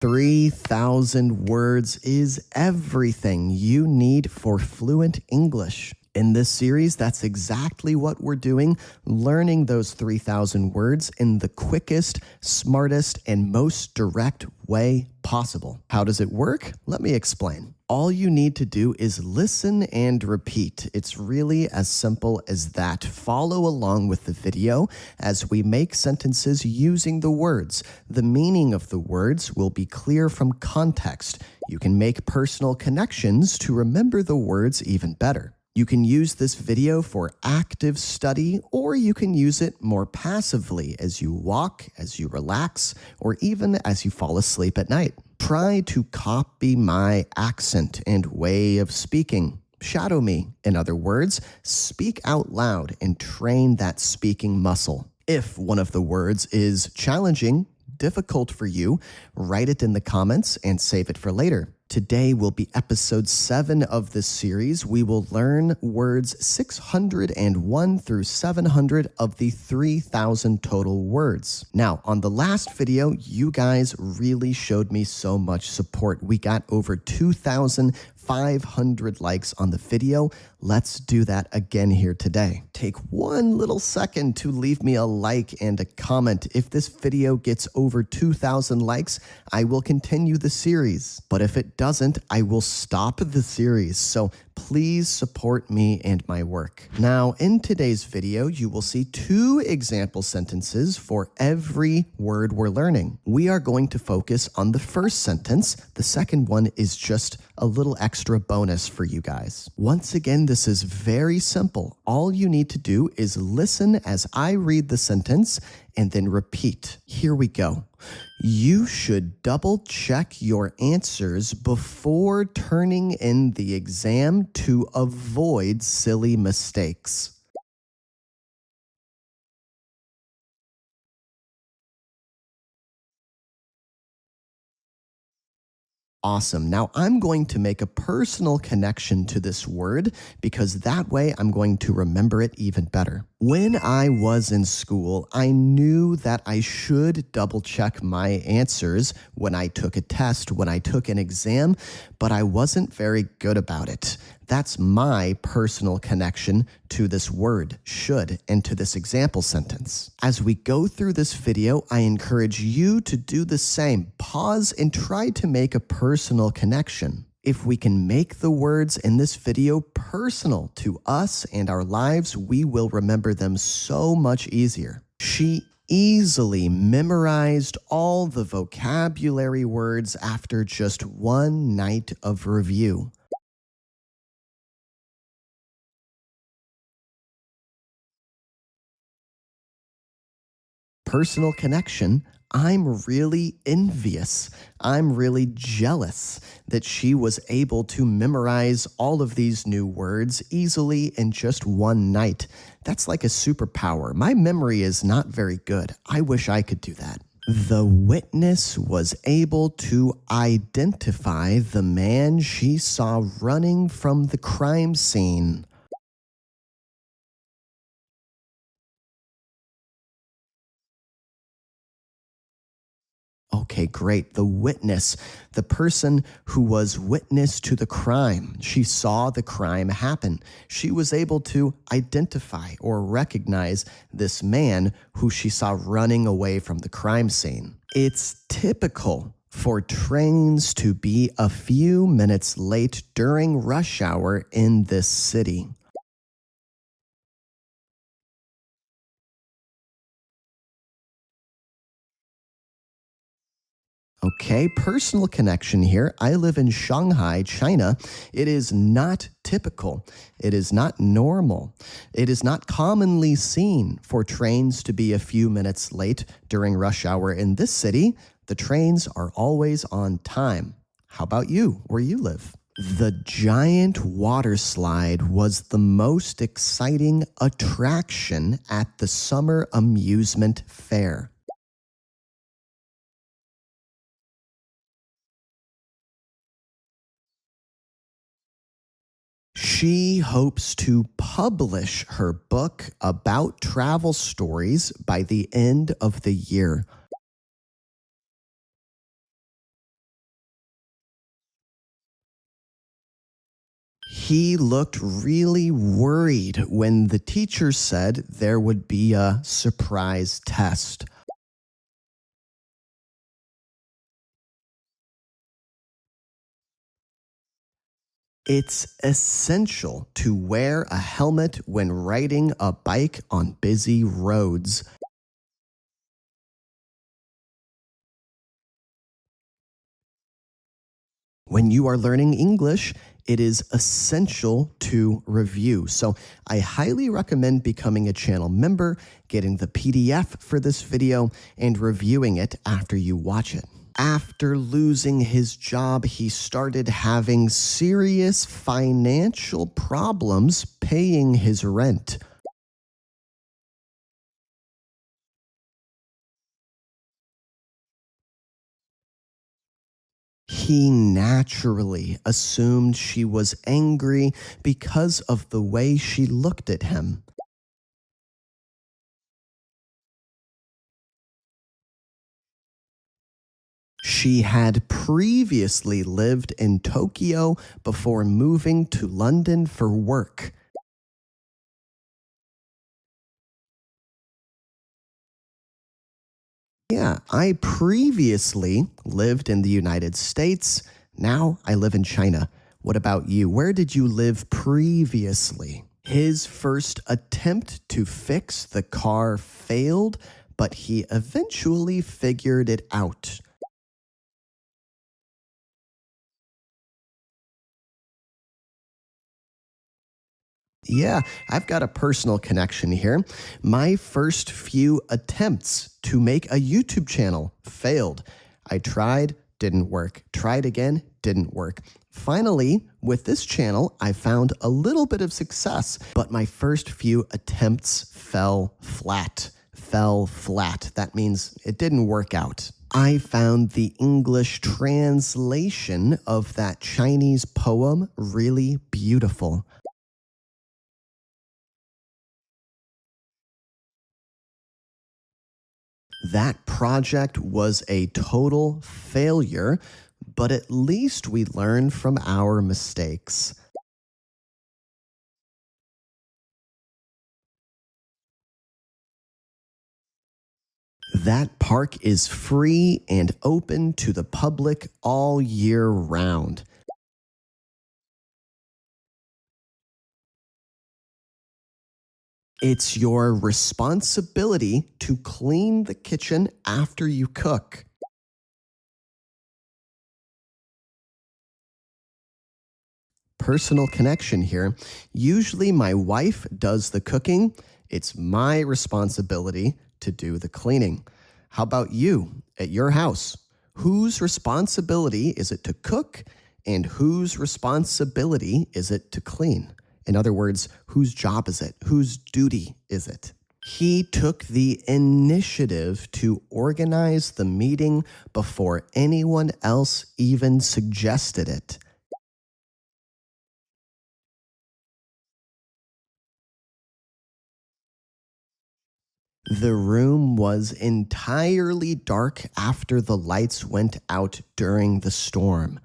3,000 words is everything you need for fluent English. In this series, that's exactly what we're doing, learning those 3,000 words in the quickest, smartest, and most direct way possible. How does it work? Let me explain. All you need to do is listen and repeat. It's really as simple as that. Follow along with the video as we make sentences using the words. The meaning of the words will be clear from context. You can make personal connections to remember the words even better. You can use this video for active study, or you can use it more passively as you walk, as you relax, or even as you fall asleep at night. Try to copy my accent and way of speaking. Shadow me. In other words, speak out loud and train that speaking muscle. If one of the words is challenging, difficult for you, write it in the comments and save it for later. Today will be episode 7 of this series. We will learn words 601 through 700 of the 3,000 total words. Now, on the last video, you guys really showed me so much support. We got over 2,500 likes on the video. Let's do that again here today. Take one little second to leave me a like and a comment. If this video gets over 2,000 likes, I will continue the series. But if it doesn't, I will stop the series. So please support me and my work. Now, in today's video, you will see 2 example sentences for every word we're learning. We are going to focus on the first sentence. The second one is just a little extra bonus for you guys. Once again, this is very simple. All you need to do is listen as I read the sentence and then repeat. Here we go. You should double check your answers before turning in the exam to avoid silly mistakes. Awesome. Now I'm going to make a personal connection to this word because that way I'm going to remember it even better. When I was in school, I knew that I should double check my answers when I took a test, when I took an exam, but I wasn't very good about it. That's my personal connection to this word, should, and to this example sentence. As we go through this video, I encourage you to do the same. Pause and try to make a personal connection. If we can make the words in this video personal to us and our lives, we will remember them so much easier. She easily memorized all the vocabulary words after just one night of review. Personal connection, I'm really envious. I'm really jealous that she was able to memorize all of these new words easily in just one night. That's like a superpower. My memory is not very good. I wish I could do that. The witness was able to identify the man she saw running from the crime scene. Okay, great. The witness, the person who was witness to the crime. She saw the crime happen. She was able to identify or recognize this man who she saw running away from the crime scene. It's typical for trains to be a few minutes late during rush hour in this city. Okay, personal connection here. I live in Shanghai, China. It is not typical. It is not normal. It is not commonly seen for trains to be a few minutes late during rush hour in this city. The trains are always on time. How about you, where you live? The giant water slide was the most exciting attraction at the summer amusement fair. She hopes to publish her book about travel stories by the end of the year. He looked really worried when the teacher said there would be a surprise test. It's essential to wear a helmet when riding a bike on busy roads. When you are learning English, it is essential to review. So I highly recommend becoming a channel member, getting the PDF for this video, and reviewing it after you watch it. After losing his job, he started having serious financial problems paying his rent. He naturally assumed she was angry because of the way she looked at him. She had previously lived in Tokyo before moving to London for work. Yeah, I previously lived in the United States. Now I live in China. What about you? Where did you live previously? His first attempt to fix the car failed, but he eventually figured it out. Yeah, I've got a personal connection here. My first few attempts to make a YouTube channel failed. I tried, didn't work. Tried again, didn't work. Finally, with this channel, I found a little bit of success, but my first few attempts fell flat. Fell flat. That means it didn't work out. I found the English translation of that Chinese poem really beautiful. That project was a total failure, but at least we learned from our mistakes. That park is free and open to the public all year round. It's your responsibility to clean the kitchen after you cook. Personal connection here. Usually, my wife does the cooking. It's my responsibility to do the cleaning. How about you at your house? Whose responsibility is it to cook and whose responsibility is it to clean? In other words, whose job is it? Whose duty is it? He took the initiative to organize the meeting before anyone else even suggested it. The room was entirely dark after the lights went out during the storm.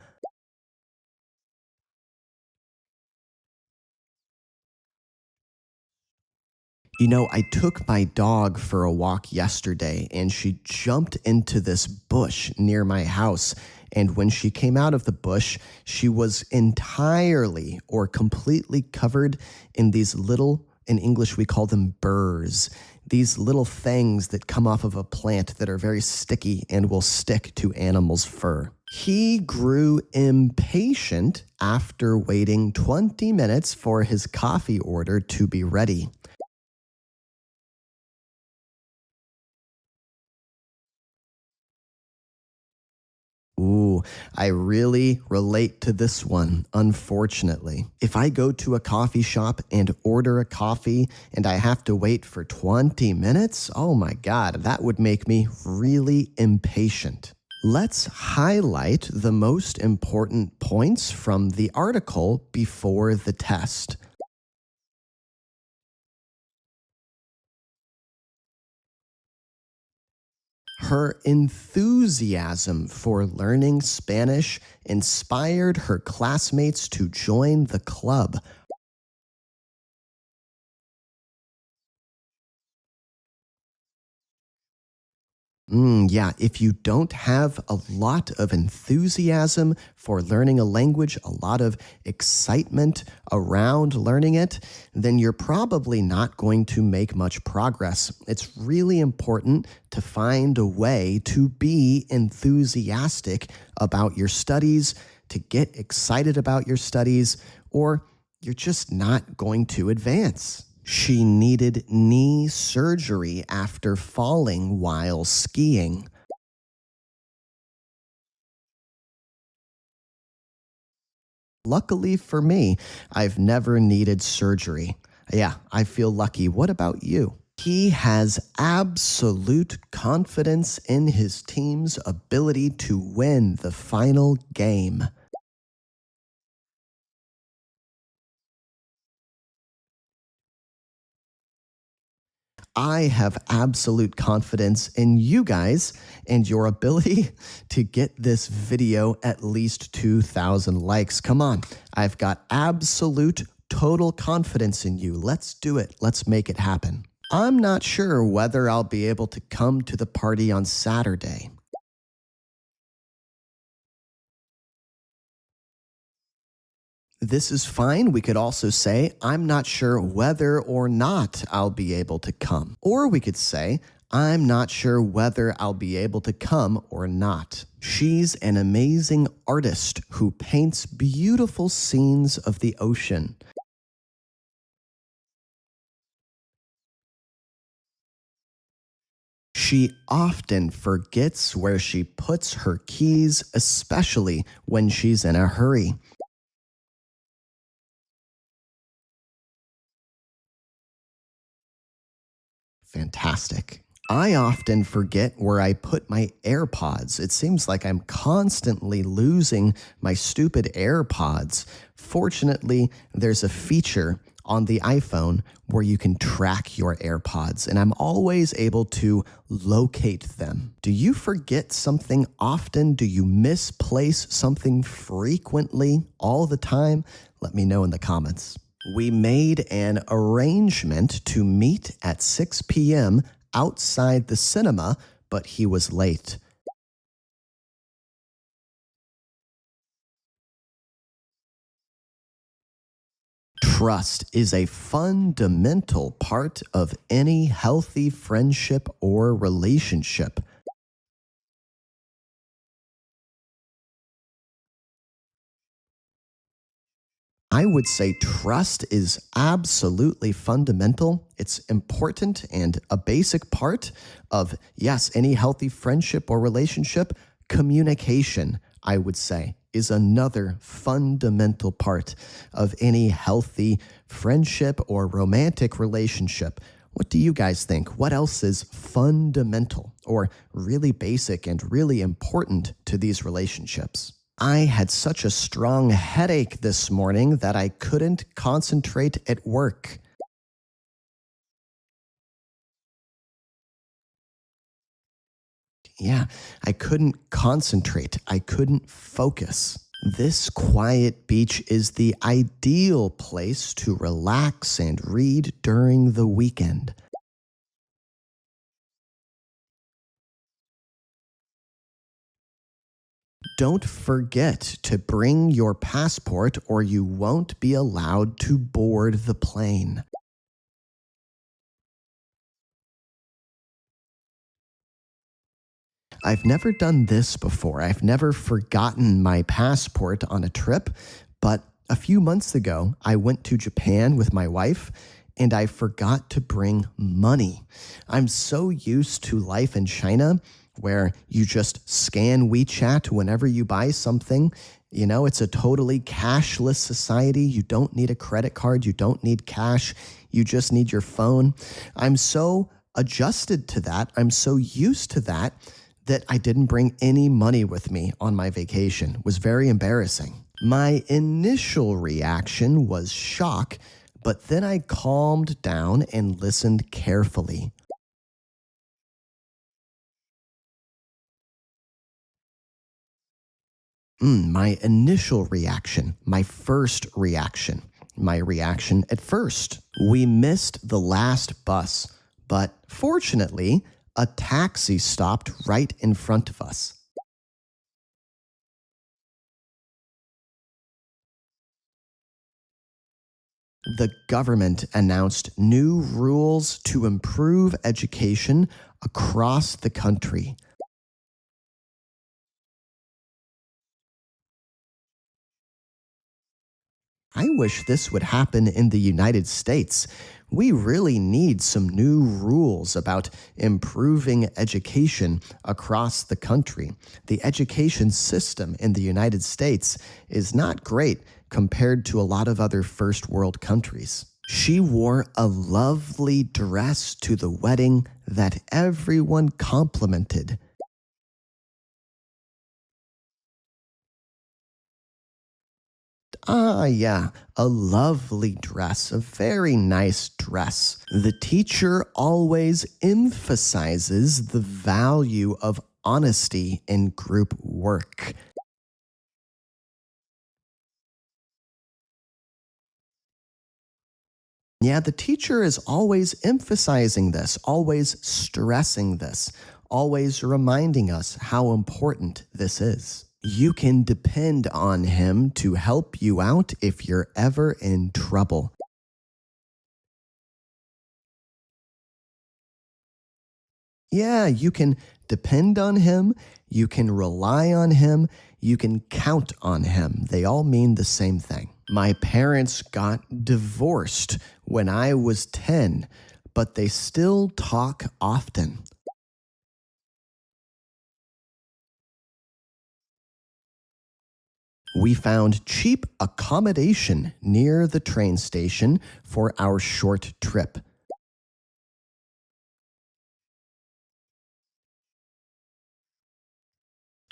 You know, I took my dog for a walk yesterday and she jumped into this bush near my house. And when she came out of the bush, she was entirely or completely covered in these little, in English we call them burrs, these little things that come off of a plant that are very sticky and will stick to animals' fur. He grew impatient after waiting 20 minutes for his coffee order to be ready. Ooh, I really relate to this one, unfortunately. If I go to a coffee shop and order a coffee and I have to wait for 20 minutes, oh my God, that would make me really impatient. Let's highlight the most important points from the article before the test. Her enthusiasm for learning Spanish inspired her classmates to join the club. Yeah, if you don't have a lot of enthusiasm for learning a language, a lot of excitement around learning it, then you're probably not going to make much progress. It's really important to find a way to be enthusiastic about your studies, to get excited about your studies, or you're just not going to advance. She needed knee surgery after falling while skiing. Luckily for me, I've never needed surgery. Yeah, I feel lucky. What about you? He has absolute confidence in his team's ability to win the final game. I have absolute confidence in you guys and your ability to get this video at least 2,000 likes. Come on, I've got absolute total confidence in you. Let's do it. Let's make it happen. I'm not sure whether I'll be able to come to the party on Saturday. This is fine. We could also say, I'm not sure whether or not I'll be able to come. Or we could say, I'm not sure whether I'll be able to come or not. She's an amazing artist who paints beautiful scenes of the ocean. She often forgets where she puts her keys, especially when she's in a hurry. Fantastic. I often forget where I put my AirPods. It seems like I'm constantly losing my stupid AirPods. Fortunately, there's a feature on the iPhone where you can track your AirPods, and I'm always able to locate them. Do you forget something often? Do you misplace something frequently all the time? Let me know in the comments. We made an arrangement to meet at 6 p.m. outside the cinema, but he was late. Trust is a fundamental part of any healthy friendship or relationship. I would say trust is absolutely fundamental. It's important and a basic part of, yes, any healthy friendship or relationship. Communication, I would say, is another fundamental part of any healthy friendship or romantic relationship. What do you guys think? What else is fundamental or really basic and really important to these relationships? I had such a strong headache this morning that I couldn't concentrate at work. Yeah, I couldn't concentrate. I couldn't focus. This quiet beach is the ideal place to relax and read during the weekend. Don't forget to bring your passport or you won't be allowed to board the plane. I've never done this before. I've never forgotten my passport on a trip, but a few months ago, I went to Japan with my wife and I forgot to bring money. I'm so used to life in China where you just scan WeChat whenever you buy something. You know, it's a totally cashless society. You don't need a credit card, you don't need cash, you just need your phone. I'm so adjusted to that. I'm so used to that I didn't bring any money with me on my vacation. It was very embarrassing. My initial reaction was shock, but then I calmed down and listened carefully. My initial reaction, my first reaction, my reaction at first. We missed the last bus, but fortunately, a taxi stopped right in front of us. The government announced new rules to improve education across the country. I wish this would happen in the United States. We really need some new rules about improving education across the country. The education system in the United States is not great compared to a lot of other first world countries. She wore a lovely dress to the wedding that everyone complimented. Ah, yeah, a lovely dress, a very nice dress. The teacher always emphasizes the value of honesty in group work. Yeah, the teacher is always emphasizing this, always stressing this, always reminding us how important this is. You can depend on him to help you out if you're ever in trouble. Yeah, you can depend on him, you can rely on him, you can count on him. They all mean the same thing. My parents got divorced when I was 10, but they still talk often. We found cheap accommodation near the train station for our short trip.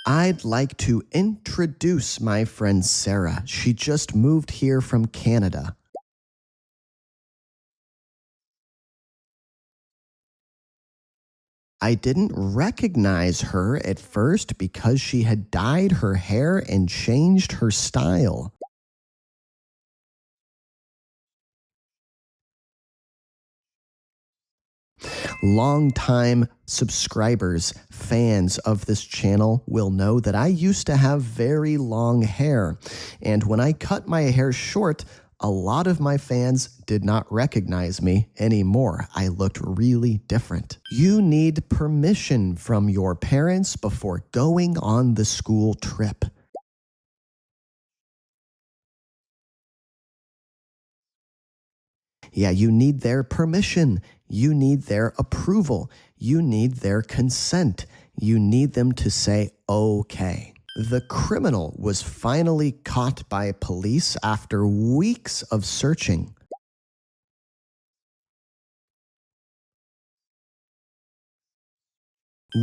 I'd like to introduce my friend Sarah. She just moved here from Canada. I didn't recognize her at first because she had dyed her hair and changed her style. Longtime subscribers, fans of this channel will know that I used to have very long hair. And when I cut my hair short, a lot of my fans did not recognize me anymore. I looked really different. You need permission from your parents before going on the school trip. Yeah, you need their permission. You need their approval. You need their consent. You need them to say, okay. The criminal was finally caught by police after weeks of searching.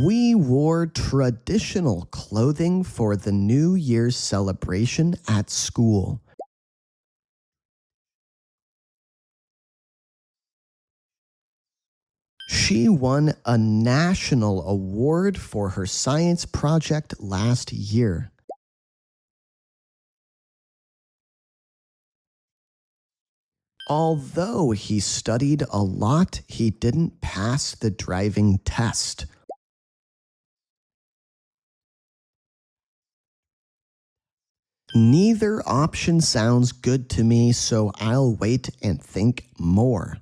We wore traditional clothing for the New Year's celebration at school. She won a national award for her science project last year. Although he studied a lot, he didn't pass the driving test. Neither option sounds good to me, so I'll wait and think more.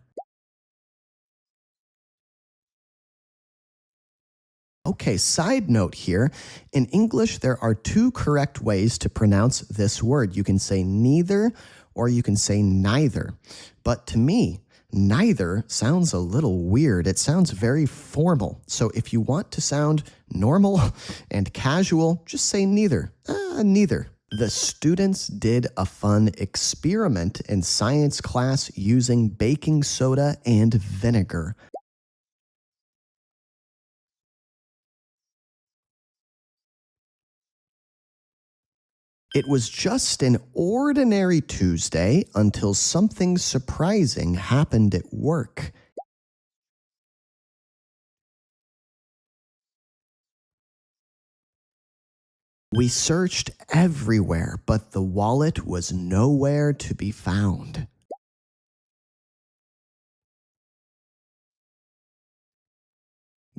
Okay, side note here. In English, there are two correct ways to pronounce this word. You can say neither or you can say neither. But to me, neither sounds a little weird. It sounds very formal. So if you want to sound normal and casual, just say neither. Neither. The students did a fun experiment in science class using baking soda and vinegar. It was just an ordinary Tuesday until something surprising happened at work. We searched everywhere, but the wallet was nowhere to be found.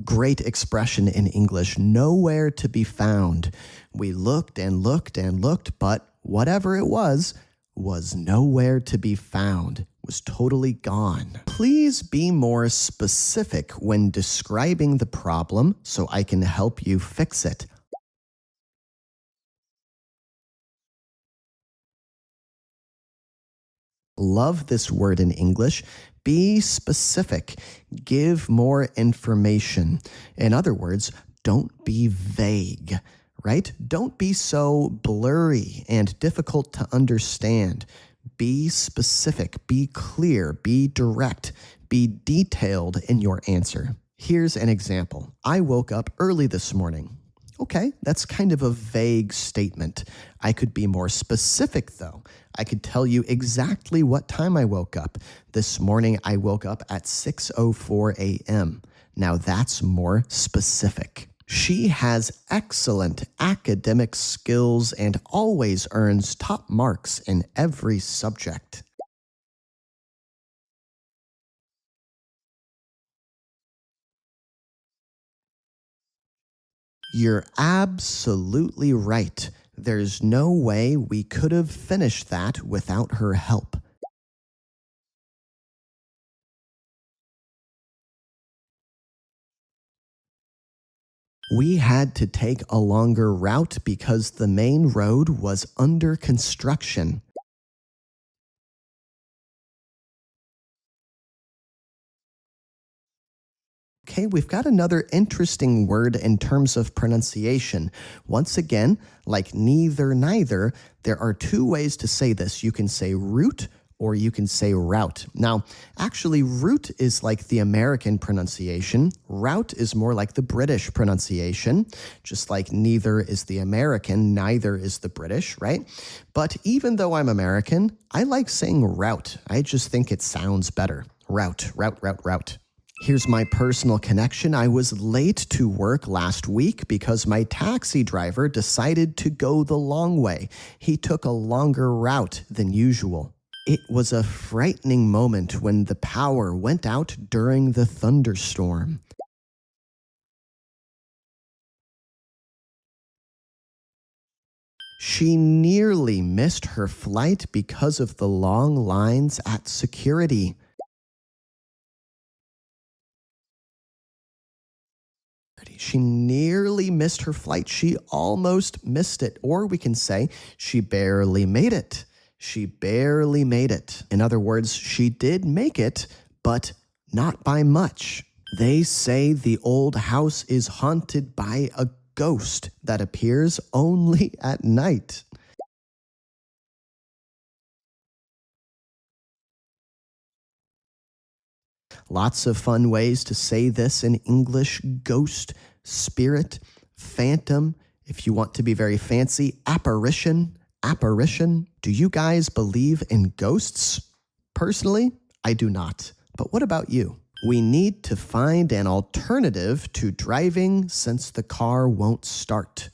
Great expression in English, nowhere to be found. We looked and looked and looked, but whatever it was nowhere to be found, was totally gone. Please be more specific when describing the problem so I can help you fix it. Love this word in English. Be specific. Give more information. In other words, don't be vague, right? Don't be so blurry and difficult to understand. Be specific, be clear, be direct, be detailed in your answer. Here's an example. I woke up early this morning. Okay, that's kind of a vague statement. I could be more specific, though. I could tell you exactly what time I woke up. This morning, I woke up at 6:04 a.m. Now, that's more specific. She has excellent academic skills and always earns top marks in every subject. You're absolutely right. There's no way we could have finished that without her help. We had to take a longer route because the main road was under construction. Okay, we've got another interesting word in terms of pronunciation. Once again, like neither, neither, there are two ways to say this. You can say route or you can say route. Now, actually, route is like the American pronunciation. Route is more like the British pronunciation. Just like neither is the American, neither is the British, right? But even though I'm American, I like saying route. I just think it sounds better. Route, route, route, route. Here's my personal connection. I was late to work last week because my taxi driver decided to go the long way. He took a longer route than usual. It was a frightening moment when the power went out during the thunderstorm. She nearly missed her flight because of the long lines at security. She nearly missed her flight. She almost missed it. Or we can say she barely made it. She barely made it. In other words, she did make it, but not by much. They say the old house is haunted by a ghost that appears only at night. Lots of fun ways to say this in English: ghost, spirit, phantom. If you want to be very fancy, apparition, apparition. Do you guys believe in ghosts? Personally, I do not. But what about you? We need to find an alternative to driving since the car won't start.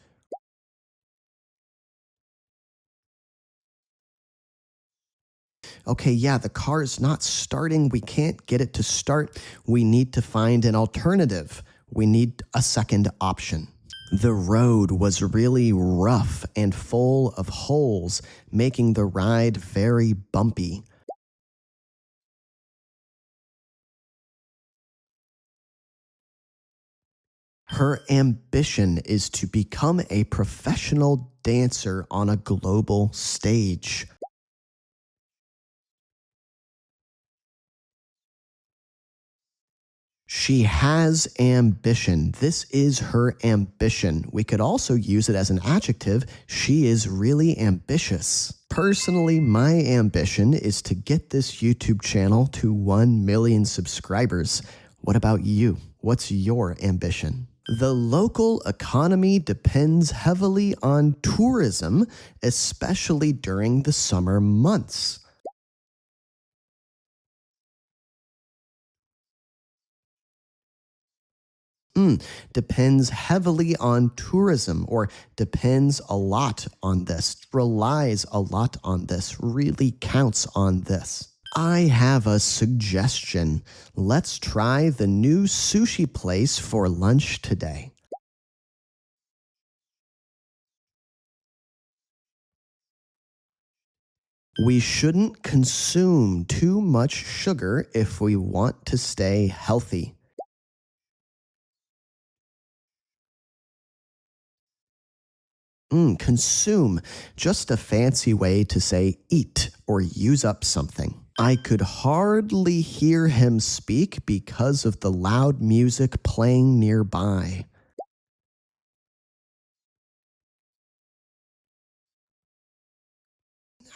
Okay, yeah, the car is not starting. We can't get it to start. We need to find an alternative. We need a second option. The road was really rough and full of holes, making the ride very bumpy. Her ambition is to become a professional dancer on a global stage. She has ambition. This is her ambition. We could also use it as an adjective. She is really ambitious. Personally, my ambition is to get this YouTube channel to 1 million subscribers. What about you? What's your ambition? The local economy depends heavily on tourism, especially during the summer months. Depends heavily on tourism, or depends a lot on this, relies a lot on this, really counts on this. I have a suggestion. Let's try the new sushi place for lunch today. We shouldn't consume too much sugar if we want to stay healthy. Consume, just a fancy way to say eat or use up something. I could hardly hear him speak because of the loud music playing nearby.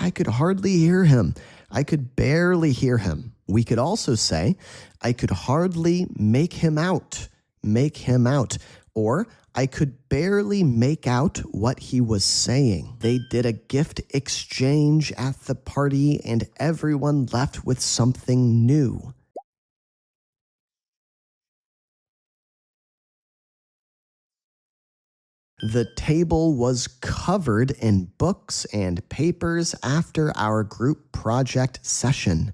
I could hardly hear him. I could barely hear him. We could also say, I could hardly make him out. Make him out. Or, I could barely make out what he was saying. They did a gift exchange at the party and everyone left with something new. The table was covered in books and papers after our group project session.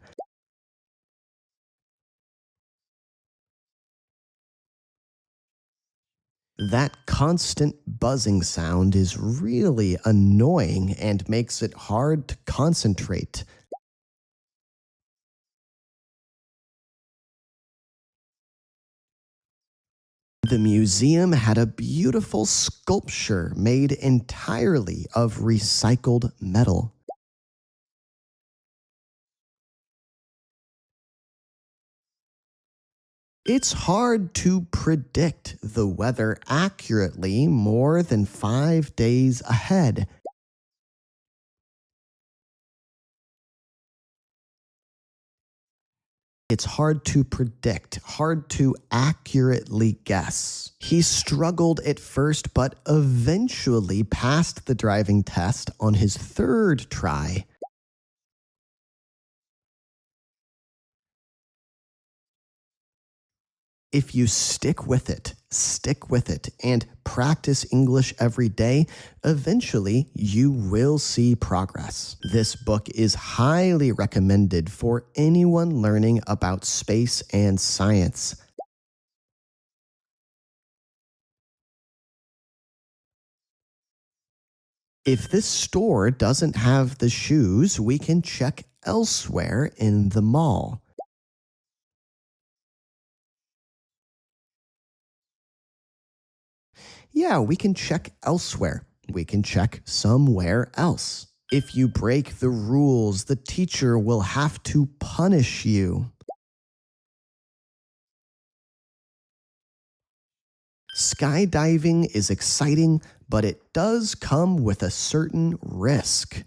That constant buzzing sound is really annoying and makes it hard to concentrate. The museum had a beautiful sculpture made entirely of recycled metal. It's hard to predict the weather accurately more than 5 days ahead. It's hard to predict, hard to accurately guess. He struggled at first, but eventually passed the driving test on his third try. If you stick with it, and practice English every day, eventually you will see progress. This book is highly recommended for anyone learning about space and science. If this store doesn't have the shoes, we can check elsewhere in the mall. Yeah, we can check elsewhere. We can check somewhere else. If you break the rules, the teacher will have to punish you. Skydiving is exciting, but it does come with a certain risk.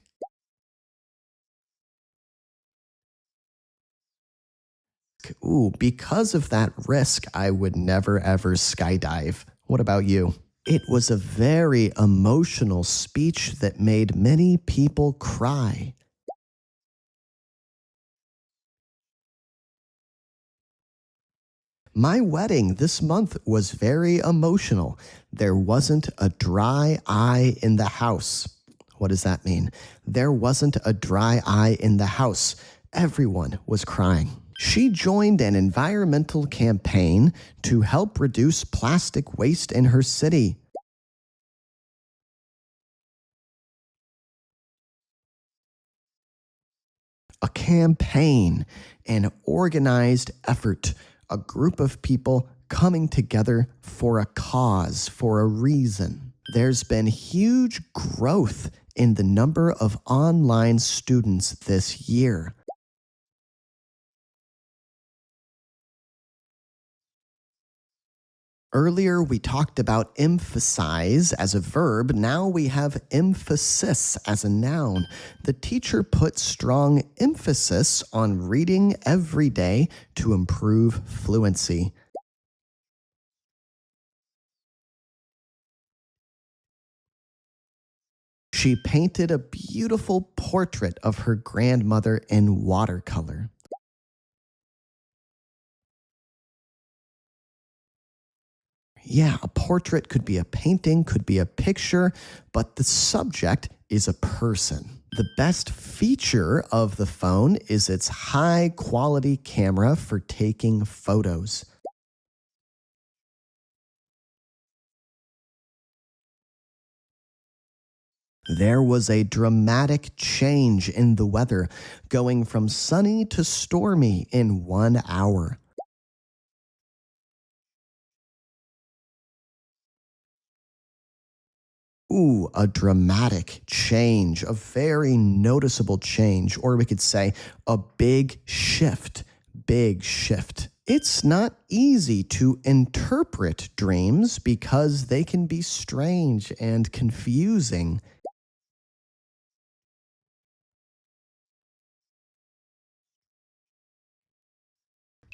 Ooh, because of that risk, I would never ever skydive. What about you? It was a very emotional speech that made many people cry. My wedding this month was very emotional. There wasn't a dry eye in the house. What does that mean? There wasn't a dry eye in the house. Everyone was crying. She joined an environmental campaign to help reduce plastic waste in her city. A campaign, an organized effort, a group of people coming together for a cause, for a reason. There's been huge growth in the number of online students this year. Earlier, we talked about emphasize as a verb. Now we have emphasis as a noun. The teacher put strong emphasis on reading every day to improve fluency. She painted a beautiful portrait of her grandmother in watercolor. Yeah, a portrait could be a painting, could be a picture, but the subject is a person. The best feature of the phone is its high quality camera for taking photos. There was a dramatic change in the weather, going from sunny to stormy in 1 hour. Ooh, a dramatic change, a very noticeable change, or we could say a big shift. Big shift. It's not easy to interpret dreams because they can be strange and confusing.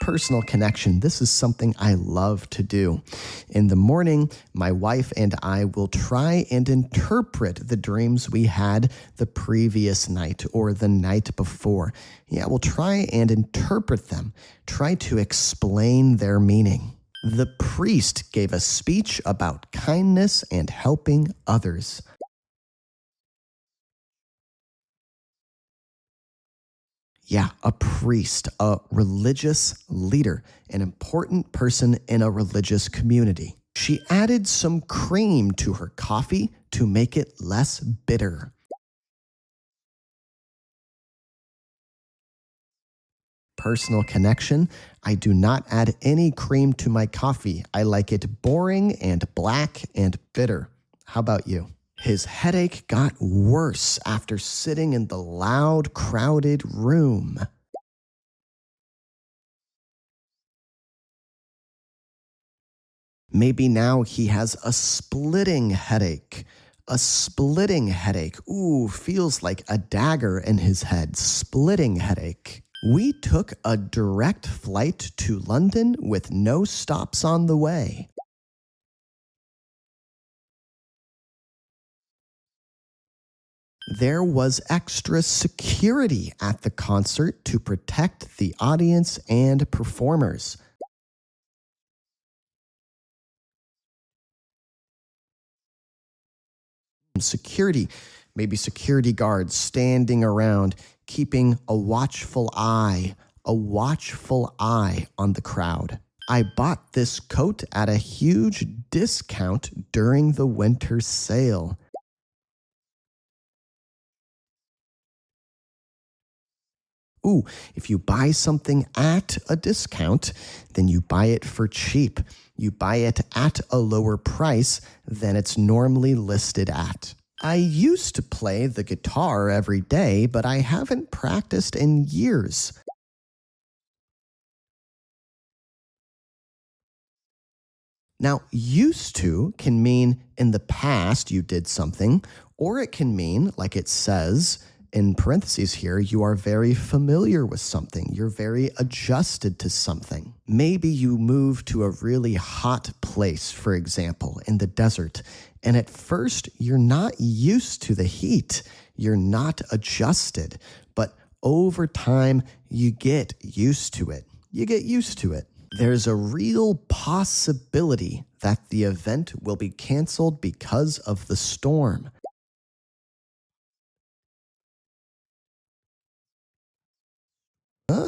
Personal connection. This is something I love to do. In the morning, my wife and I will try and interpret the dreams we had the previous night or the night before. Yeah, we'll try and interpret them, try to explain their meaning. The priest gave a speech about kindness and helping others. Yeah, a priest, a religious leader, an important person in a religious community. She added some cream to her coffee to make it less bitter. Personal connection. I do not add any cream to my coffee. I like it boring and black and bitter. How about you? His headache got worse after sitting in the loud, crowded room. Maybe now he has a splitting headache. A splitting headache. Ooh, feels like a dagger in his head. Splitting headache. We took a direct flight to London with no stops on the way. There was extra security at the concert to protect the audience and performers. Security, maybe security guards standing around, keeping a watchful eye on the crowd. I bought this coat at a huge discount during the winter sale. Ooh, if you buy something at a discount, then you buy it for cheap. You buy it at a lower price than it's normally listed at. I used to play the guitar every day, but I haven't practiced in years. Now, used to can mean in the past you did something, or it can mean, like it says in parentheses here, you are very familiar with something. You're very adjusted to something. Maybe you move to a really hot place, for example, in the desert, and at first you're not used to the heat. You're not adjusted, but over time you get used to it. You get used to it. There's a real possibility that the event will be canceled because of the storm.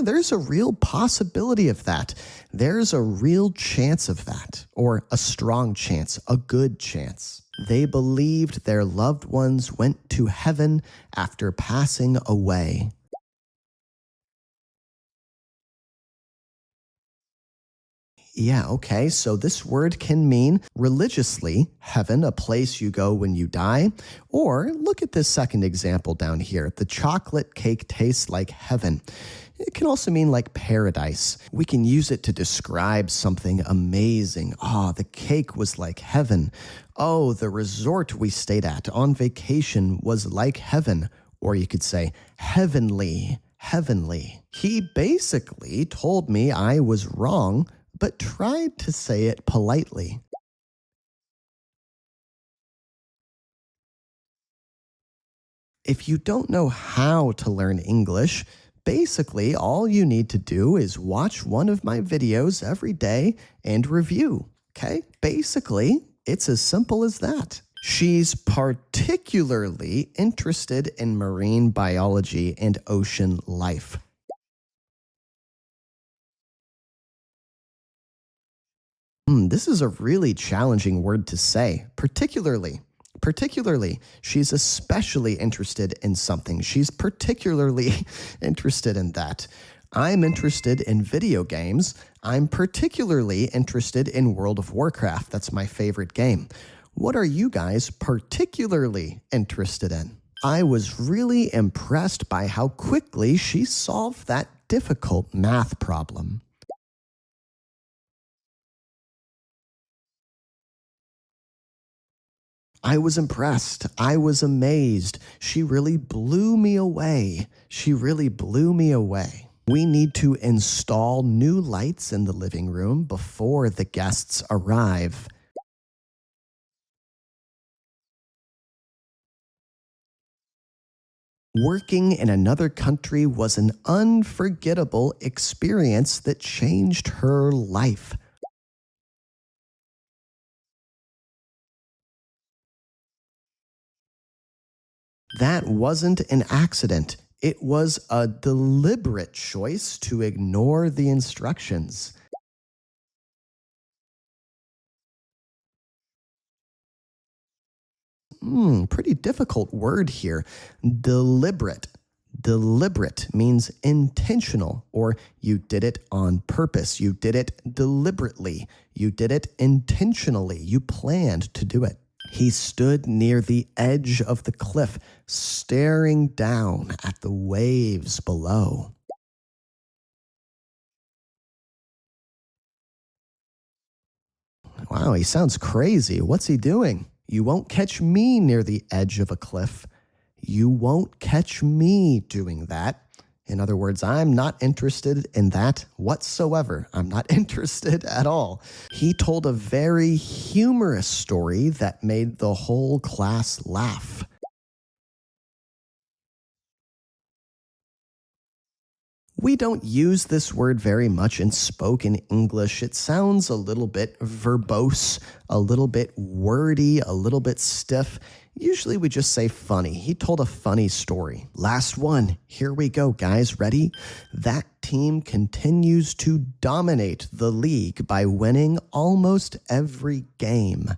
There's a real possibility of that. There's a real chance of that, or a strong chance, a good chance. They believed their loved ones went to heaven after passing away. Yeah, okay. So this word can mean religiously, heaven, a place you go when you die. Or look at this second example down here. The chocolate cake tastes like heaven. It can also mean like paradise. We can use it to describe something amazing. Oh, the cake was like heaven. Oh, the resort we stayed at on vacation was like heaven. Or you could say heavenly, heavenly. He basically told me I was wrong, but tried to say it politely. If you don't know how to learn English, basically all you need to do is watch one of my videos every day and review. Okay, basically, it's as simple as that. She's particularly interested in marine biology and ocean life. This is a really challenging word to say, particularly. Particularly, she's especially interested in something. She's particularly interested in that. I'm interested in video games. I'm particularly interested in World of Warcraft. That's my favorite game. What are you guys particularly interested in? I was really impressed by how quickly she solved that difficult math problem. I was impressed. I was amazed. She really blew me away. She really blew me away. We need to install new lights in the living room before the guests arrive. Working in another country was an unforgettable experience that changed her life. That wasn't an accident. It was a deliberate choice to ignore the instructions. Pretty difficult word here. Deliberate. Deliberate means intentional, or you did it on purpose. You did it deliberately. You did it intentionally. You planned to do it. He stood near the edge of the cliff, staring down at the waves below. Wow, he sounds crazy. What's he doing? You won't catch me near the edge of a cliff. You won't catch me doing that. In other words, I'm not interested in that whatsoever. I'm not interested at all. He told a very humorous story that made the whole class laugh. We don't use this word very much in spoken English. It sounds a little bit verbose, a little bit wordy, a little bit stiff. Usually we just say funny. He told a funny story. Last one. Here we go, guys. Ready? That team continues to dominate the league by winning almost every game.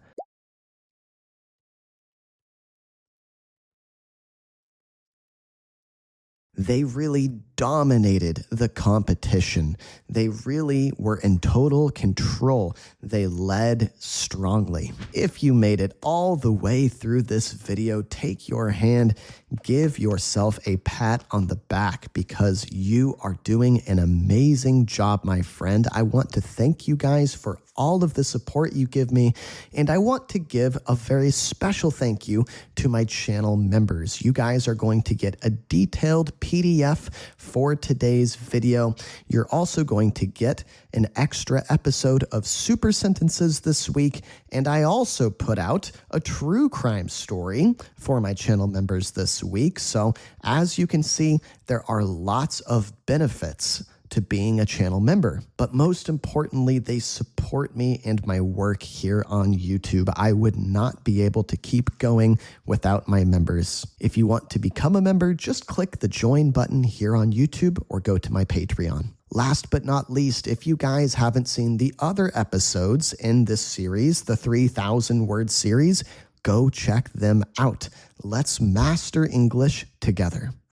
They really dominated the competition. They really were in total control. They led strongly. If you made it all the way through this video, take your hand, give yourself a pat on the back because you are doing an amazing job, my friend. I want to thank you guys for all of the support you give me, and I want to give a very special thank you to my channel members. You guys are going to get a detailed PDF for today's video. You're also going to get an extra episode of Super Sentences this week, and I also put out a true crime story for my channel members this week. So as you can see, there are lots of benefits to being a channel member. But most importantly, they support me and my work here on YouTube. I would not be able to keep going without my members. If you want to become a member, just click the join button here on YouTube or go to my Patreon. Last but not least, if you guys haven't seen the other episodes in this series, the 3,000 word series, go check them out. Let's master English together.